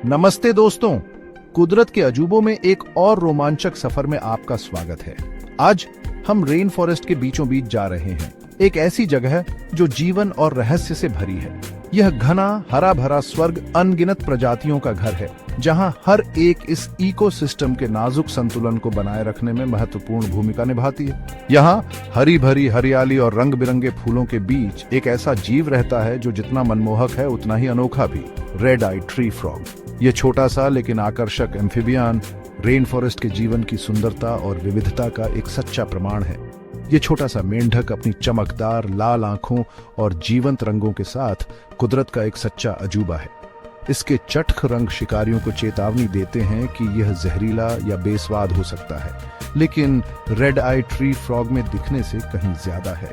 नमस्ते दोस्तों, कुदरत के अजूबों में एक और रोमांचक सफर में आपका स्वागत है। आज हम रेन फॉरेस्ट के बीचों बीच जा रहे हैं, एक ऐसी जगह जो जीवन और रहस्य से भरी है। यह घना हरा भरा स्वर्ग अनगिनत प्रजातियों का घर है, जहां हर एक इस इकोसिस्टम के नाजुक संतुलन को बनाए रखने में महत्वपूर्ण भूमिका निभाती है। यहाँ हरी भरी हरियाली और रंग बिरंगे फूलों के बीच एक ऐसा जीव रहता है जो जितना मनमोहक है उतना ही अनोखा भी। रेड आई ट्री फ्रॉग, ये छोटा सा लेकिन आकर्षक एम्फिबियन रेन फॉरेस्ट के जीवन की सुंदरता और विविधता का एक सच्चा प्रमाण है। ये छोटा सा मेंढक अपनी चमकदार लाल आंखों और जीवंत रंगों के साथ कुदरत का एक सच्चा अजूबा है। इसके चटख रंग शिकारियों को चेतावनी देते हैं कि यह जहरीला या बेस्वाद हो सकता है, लेकिन रेड आई ट्री फ्रॉग में दिखने से कहीं ज्यादा है।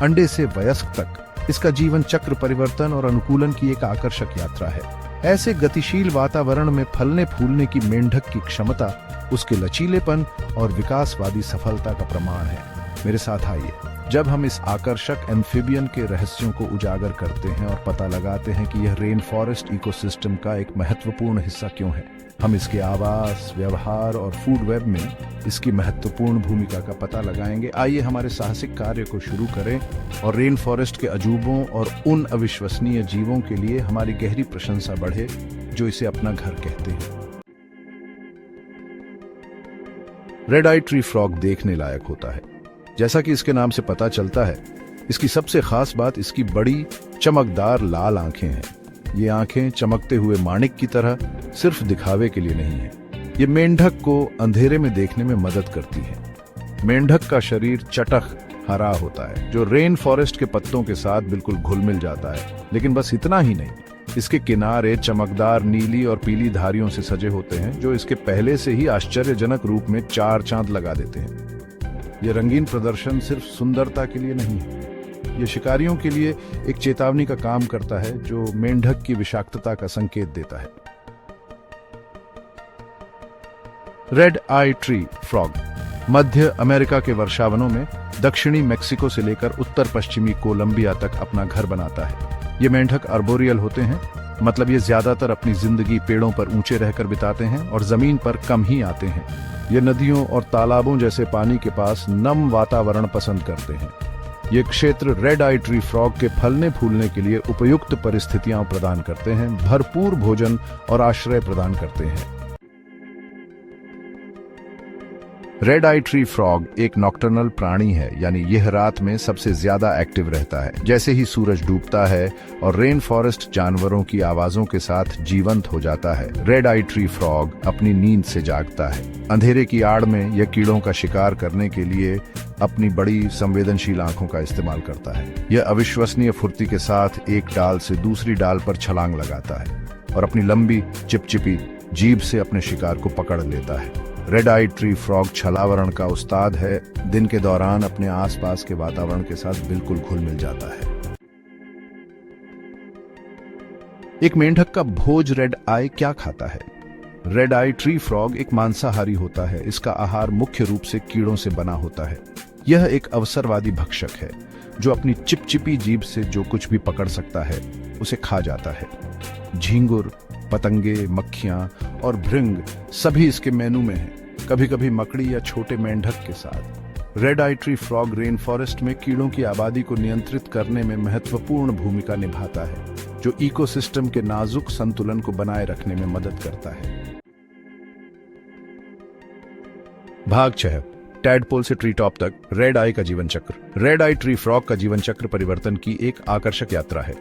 अंडे से वयस्क तक इसका जीवन चक्र परिवर्तन और अनुकूलन की एक आकर्षक यात्रा है। ऐसे गतिशील वातावरण में फलने फूलने की मेंढक की क्षमता उसके लचीलेपन और विकासवादी सफलता का प्रमाण है। मेरे साथ आइए, जब हम इस आकर्षक एम्फिबियन के रहस्यों को उजागर करते हैं और पता लगाते हैं कि यह रेन फॉरेस्ट इकोसिस्टम का एक महत्वपूर्ण हिस्सा क्यों है। हम इसके आवास, व्यवहार और फूड वेब में इसकी महत्वपूर्ण भूमिका का पता लगाएंगे। आइए हमारे साहसिक कार्य को शुरू करें और रेन फॉरेस्ट के अजूबों और उन अविश्वसनीय जीवों के लिए हमारी गहरी प्रशंसा बढ़े जो इसे अपना घर कहते हैं। रेड आई ट्री फ्रॉग देखने लायक होता है। जैसा कि इसके नाम से पता चलता है, इसकी सबसे खास बात इसकी बड़ी चमकदार लाल आंखें हैं। ये आंखें चमकते हुए माणिक की तरह सिर्फ दिखावे के लिए नहीं है। ये मेंढक को अंधेरे में देखने में मदद करती है। मेंढक का शरीर चटख हरा होता है, जो रेन फॉरेस्ट के पत्तों के साथ बिल्कुल घुल मिल जाता है। लेकिन बस इतना ही नहीं, इसके किनारे चमकदार नीली और पीली धारियों से सजे होते हैं, जो इसके पहले से ही आश्चर्यजनक रूप में चार चांद लगा देते हैं। यह रंगीन प्रदर्शन सिर्फ सुंदरता के लिए नहीं है, यह शिकारियों के लिए एक चेतावनी का काम करता है, जो मेंढक की विषाक्तता का संकेत देता है। रेड आई ट्री फ्रॉग मध्य अमेरिका के वर्षावनों में दक्षिणी मेक्सिको से लेकर उत्तर पश्चिमी कोलंबिया तक अपना घर बनाता है। ये मेंढक अर्बोरियल होते हैं, मतलब ये ज्यादातर अपनी जिंदगी पेड़ों पर ऊंचे रहकर बिताते हैं और जमीन पर कम ही आते हैं। ये नदियों और तालाबों जैसे पानी के पास नम वातावरण पसंद करते हैं। ये क्षेत्र रेड आई ट्री फ्रॉग के फलने फूलने के लिए उपयुक्त परिस्थितियां प्रदान करते हैं, भरपूर भोजन और आश्रय प्रदान करते हैं। रेड आई ट्री फ्रॉग एक नॉक्टर्नल प्राणी है, यानी यह रात में सबसे ज्यादा एक्टिव रहता है। जैसे ही सूरज डूबता है और रेन फॉरेस्ट जानवरों की आवाजों के साथ जीवंत हो जाता है, रेड आई ट्री फ्रॉग अपनी नींद से जागता है। अंधेरे की आड़ में यह कीड़ों का शिकार करने के लिए अपनी बड़ी संवेदनशील आंखों का इस्तेमाल करता है। यह अविश्वसनीय फुर्ती के साथ एक डाल से दूसरी डाल पर छलांग लगाता है और अपनी लंबी चिपचिपी जीभ से अपने शिकार को पकड़ लेता है। रेड आई ट्री फ्रॉग छलावरण का उस्ताद है, दिन के दौरान अपने आसपास के वातावरण के साथ बिल्कुल घुल मिल जाता है। एक मेंढक का भोज रेड आई क्या खाता है? रेड आई ट्री फ्रॉग एक मांसाहारी होता है। इसका आहार मुख्य रूप से कीड़ों से बना होता है। यह एक अवसरवादी भक्षक है, जो अपनी चिपचिपी जीभ से जो कुछ भी पकड़ सकता है उसे खा जाता है। झींगुर, पतंगे, मक्खियां और भृंग सभी इसके मेनू में हैं, कभी कभी मकड़ी या छोटे मेंढक के साथ। रेड आई ट्री फ्रॉग रेन फॉरेस्ट में कीड़ों की आबादी को नियंत्रित करने में महत्वपूर्ण भूमिका निभाता है, जो इकोसिस्टम के नाजुक संतुलन को बनाए रखने में मदद करता है। भाग 6, टैडपोल से ट्री टॉप तक रेड आई का जीवन चक्र। रेड आई ट्री फ्रॉग का जीवन चक्र परिवर्तन की एक आकर्षक यात्रा है।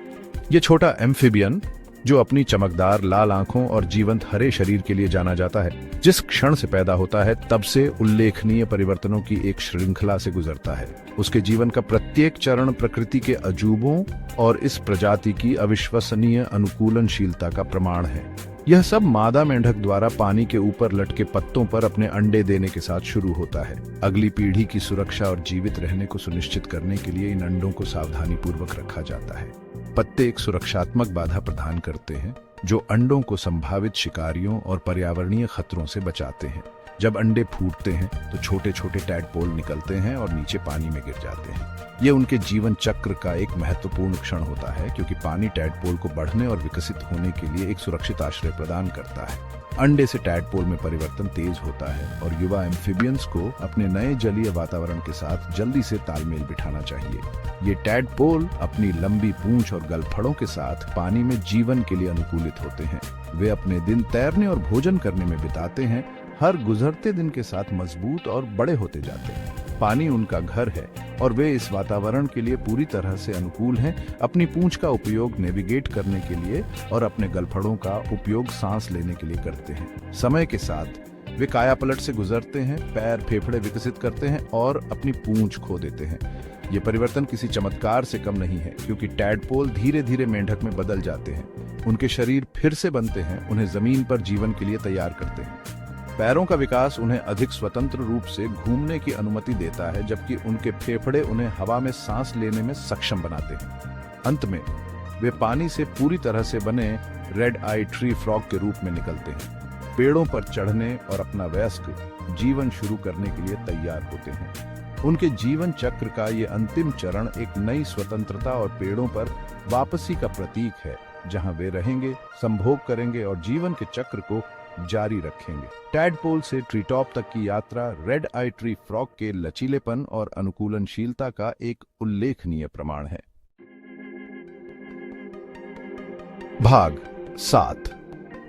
यह छोटा एम्फिबियन, जो अपनी चमकदार लाल आंखों और जीवंत हरे शरीर के लिए जाना जाता है, जिस क्षण से पैदा होता है तब से उल्लेखनीय परिवर्तनों की एक श्रृंखला से गुजरता है। उसके जीवन का प्रत्येक चरण प्रकृति के अजूबों और इस प्रजाति की अविश्वसनीय अनुकूलनशीलता का प्रमाण है। यह सब मादा मेंढक द्वारा पानी के ऊपर लटके पत्तों पर अपने अंडे देने के साथ शुरू होता है। अगली पीढ़ी की सुरक्षा और जीवित रहने को सुनिश्चित करने के लिए इन अंडों को सावधानी पूर्वक रखा जाता है। पत्ते एक सुरक्षात्मक बाधा प्रदान करते हैं, जो अंडों को संभावित शिकारियों और पर्यावरणीय खतरों से बचाते हैं। जब अंडे फूटते हैं तो छोटे छोटे टैडपोल निकलते हैं और नीचे पानी में गिर जाते हैं। ये उनके जीवन चक्र का एक महत्वपूर्ण क्षण होता है, क्योंकि पानी टैडपोल को बढ़ने और विकसित होने के लिए एक सुरक्षित आश्रय प्रदान करता है। अंडे से टैडपोल में परिवर्तन तेज होता है और युवा एम्फिबियंस को अपने नए जलीय वातावरण के साथ जल्दी से तालमेल बिठाना चाहिए। ये टैडपोल अपनी लंबी पूंछ और गलफड़ों के साथ पानी में जीवन के लिए अनुकूलित होते हैं। वे अपने दिन तैरने और भोजन करने में बिताते हैं। हर गुजरते दिन के साथ मजबूत और बड़े होते जाते हैं। पानी उनका घर है और वे इस वातावरण के लिए पूरी तरह से अनुकूल हैं। अपनी पूंछ का उपयोग नेविगेट करने के लिए और अपने गलफड़ों का उपयोग सांस लेने के लिए करते हैं। समय के साथ वे कायापलट से गुजरते हैं, पैर फेफड़े विकसित करते हैं और अपनी पूंछ खो देते हैं। ये परिवर्तन किसी चमत्कार से कम नहीं है, क्योंकि टैडपोल धीरे धीरे मेंढक में बदल जाते हैं। उनके शरीर फिर से बनते हैं, उन्हें जमीन पर जीवन के लिए तैयार करते हैं। पैरों का विकास उन्हें अधिक स्वतंत्र रूप से घूमने की अनुमति देता है, जबकि उनके फेफड़े उन्हें हवा में सांस लेने में सक्षम बनाते हैं। अंत में वे पानी से पूरी तरह से बने रेड आई ट्री फ्रॉग के रूप में निकलते हैं। पेड़ों पर चढ़ने और अपना वयस्क जीवन शुरू करने के लिए तैयार होते हैं। उनके जीवन चक्र का ये अंतिम चरण एक नई स्वतंत्रता और पेड़ों पर वापसी का प्रतीक है, जहां वे रहेंगे, संभोग करेंगे और जीवन के चक्र को जारी रखेंगे। टैडपोल से ट्रीटॉप तक की यात्रा रेड आई ट्री फ्रॉग के लचीलेपन और अनुकूलनशीलता का एक उल्लेखनीय प्रमाण है। भाग 7।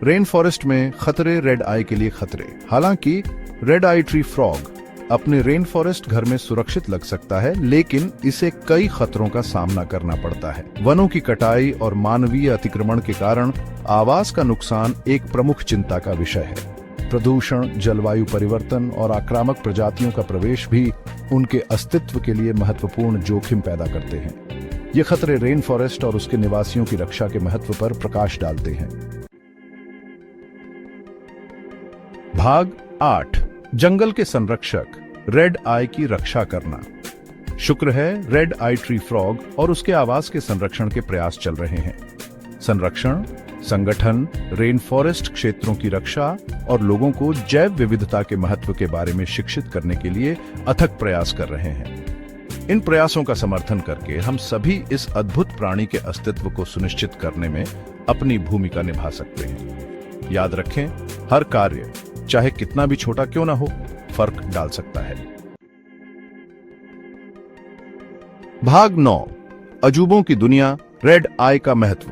रेन फॉरेस्ट में खतरे रेड आई के लिए खतरे। हालांकि रेड आई ट्री फ्रॉग अपने रेन फॉरेस्ट घर में सुरक्षित लग सकता है, लेकिन इसे कई खतरों का सामना करना पड़ता है। वनों की कटाई और मानवीय अतिक्रमण के कारण आवास का नुकसान एक प्रमुख चिंता का विषय है। प्रदूषण, जलवायु परिवर्तन और आक्रामक प्रजातियों का प्रवेश भी उनके अस्तित्व के लिए महत्वपूर्ण जोखिम पैदा करते हैं। ये खतरे रेन फॉरेस्ट और उसके निवासियों की रक्षा के महत्व पर प्रकाश डालते हैं। भाग 8। जंगल के संरक्षक रेड आई की रक्षा करना। शुक्र है रेड आई ट्री फ्रॉग और उसके आवास के संरक्षण के प्रयास चल रहे हैं। संरक्षण संगठन रेन फॉरेस्ट क्षेत्रों की रक्षा और लोगों को जैव विविधता के महत्व के बारे में शिक्षित करने के लिए अथक प्रयास कर रहे हैं। इन प्रयासों का समर्थन करके हम सभी इस अद्भुत प्राणी के अस्तित्व को सुनिश्चित करने में अपनी भूमिका निभा सकते हैं। याद रखें, हर कार्य चाहे कितना भी छोटा क्यों ना हो, फर्क डाल सकता है। भाग 9। अजूबों की दुनिया रेड आई का महत्व।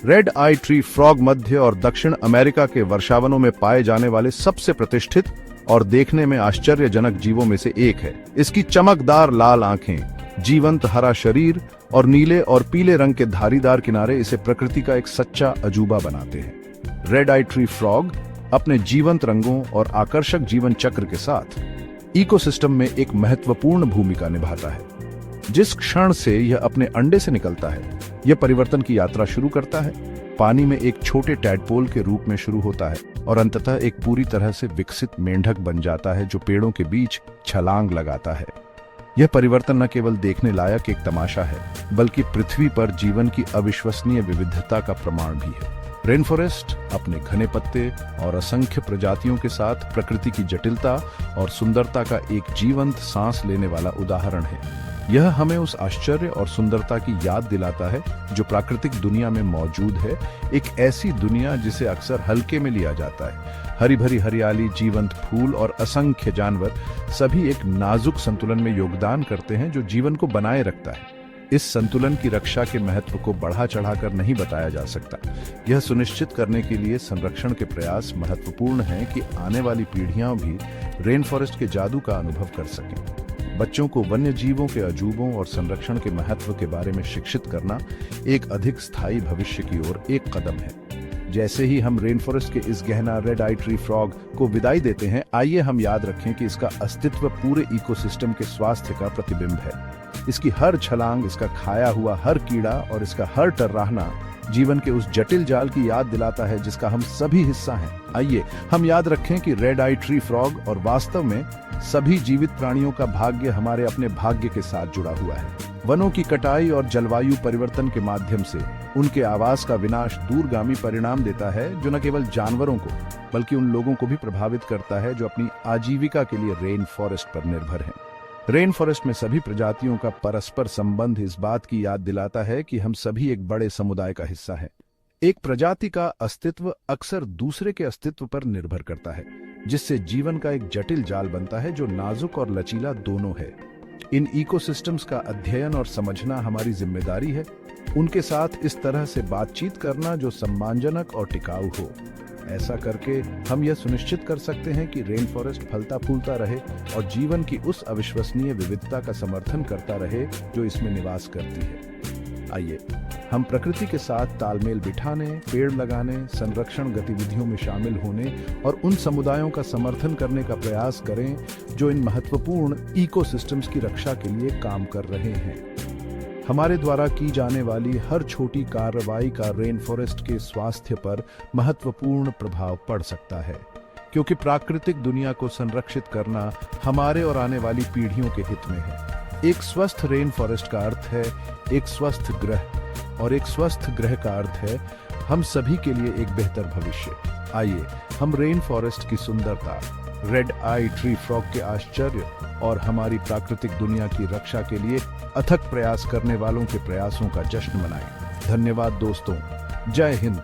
रेड आई ट्री फ्रॉग मध्य और दक्षिण अमेरिका के वर्षावनों में पाए जाने वाले सबसे प्रतिष्ठित और देखने में आश्चर्यजनक जीवों में से एक है। इसकी चमकदार लाल आंखें, जीवंत हरा शरीर और नीले और पीले रंग के धारीदार किनारे इसे प्रकृति का एक सच्चा अजूबा बनाते हैं। रेड आई ट्री फ्रॉग अपने जीवंत रंगों और आकर्षक जीवन चक्र के साथ इकोसिस्टम में एक महत्वपूर्ण भूमिका निभाता है। जिस क्षण से यह अपने अंडे से निकलता है, यह परिवर्तन की यात्रा शुरू करता है। पानी में एक छोटे टैडपोल के रूप में शुरू होता है और अंततः एक पूरी तरह से विकसित मेंढक बन जाता है, जो पेड़ों के बीच छलांग लगाता है। यह परिवर्तन न केवल देखने लायक एक तमाशा है, बल्कि पृथ्वी पर जीवन की अविश्वसनीय विविधता का प्रमाण भी है। रेन फॉरेस्ट अपने घने पत्ते और असंख्य प्रजातियों के साथ प्रकृति की जटिलता और सुंदरता का एक जीवंत सांस लेने वाला उदाहरण है। यह हमें उस आश्चर्य और सुंदरता की याद दिलाता है जो प्राकृतिक दुनिया में मौजूद है, एक ऐसी दुनिया जिसे अक्सर हल्के में लिया जाता है। हरी भरी हरियाली, जीवंत फूल और असंख्य जानवर सभी एक नाजुक संतुलन में योगदान करते हैं जो जीवन को बनाए रखता है। इस संतुलन की रक्षा के महत्व को बढ़ा चढ़ाकर नहीं बताया जा सकता। यह सुनिश्चित करने के लिए संरक्षण के प्रयास महत्वपूर्ण हैं कि आने वाली पीढ़ियां भी रेन फॉरेस्ट के जादू का अनुभव कर सकें। बच्चों को वन्य जीवों के अजूबों और संरक्षण के महत्व के बारे में शिक्षित करना एक अधिक स्थायी भविष्य की ओर एक कदम है। जैसे ही हम रेन फॉरेस्ट के इस गहना रेड आई ट्री फ्रॉग को विदाई देते हैं, आइए हम याद रखें कि इसका अस्तित्व पूरे इकोसिस्टम के स्वास्थ्य का प्रतिबिंब है। इसकी हर छलांग, इसका खाया हुआ हर कीड़ा और इसका हर टर्राहना जीवन के उस जटिल जाल की याद दिलाता है जिसका हम सभी हिस्सा हैं। आइए हम याद रखें कि रेड आई ट्री फ्रॉग और वास्तव में सभी जीवित प्राणियों का भाग्य हमारे अपने भाग्य के साथ जुड़ा हुआ है। वनों की कटाई और जलवायु परिवर्तन के माध्यम से उनके आवास का विनाश दूरगामी परिणाम देता है जो न केवल जानवरों को बल्कि उन लोगों को भी प्रभावित करता है जो अपनी आजीविका के लिए रेन फॉरेस्ट पर निर्भर हैं। रेन फॉरेस्ट में सभी प्रजातियों का परस्पर संबंध इस बात की याद दिलाता है कि हम सभी एक बड़े समुदाय का हिस्सा हैं। एक प्रजाति का अस्तित्व अक्सर दूसरे के अस्तित्व पर निर्भर करता है, जिससे जीवन का एक जटिल जाल बनता है जो नाजुक और लचीला दोनों है। इन इकोसिस्टम्स का अध्ययन और समझना हमारी जिम्मेदारी है, उनके साथ इस तरह से बातचीत करना जो सम्मानजनक और टिकाऊ हो। ऐसा करके हम यह सुनिश्चित कर सकते हैं कि रेन फॉरेस्ट फलता फूलता रहे और जीवन की उस अविश्वसनीय विविधता का समर्थन करता रहे जो इसमें निवास करती है। आइए हम प्रकृति के साथ तालमेल बिठाने, पेड़ लगाने, संरक्षण गतिविधियों में शामिल होने और उन समुदायों का समर्थन करने का प्रयास करें जो इन महत्वपूर्ण इकोसिस्टम्स की रक्षा के लिए काम कर रहे हैं। हमारे द्वारा की जाने वाली हर छोटी कार्रवाई का रेन फॉरेस्ट के स्वास्थ्य पर महत्वपूर्ण प्रभाव पड़ सकता है, क्योंकि प्राकृतिक दुनिया को संरक्षित करना हमारे और आने वाली पीढ़ियों के हित में है। एक स्वस्थ रेन फॉरेस्ट का अर्थ है एक स्वस्थ ग्रह, और एक स्वस्थ ग्रह का अर्थ है हम सभी के लिए एक बेहतर भविष्य। आइए हम रेन फॉरेस्ट की सुंदरता, रेड आई ट्री फ्रॉग के आश्चर्य और हमारी प्राकृतिक दुनिया की रक्षा के लिए अथक प्रयास करने वालों के प्रयासों का जश्न मनाएं। धन्यवाद दोस्तों। जय हिंद।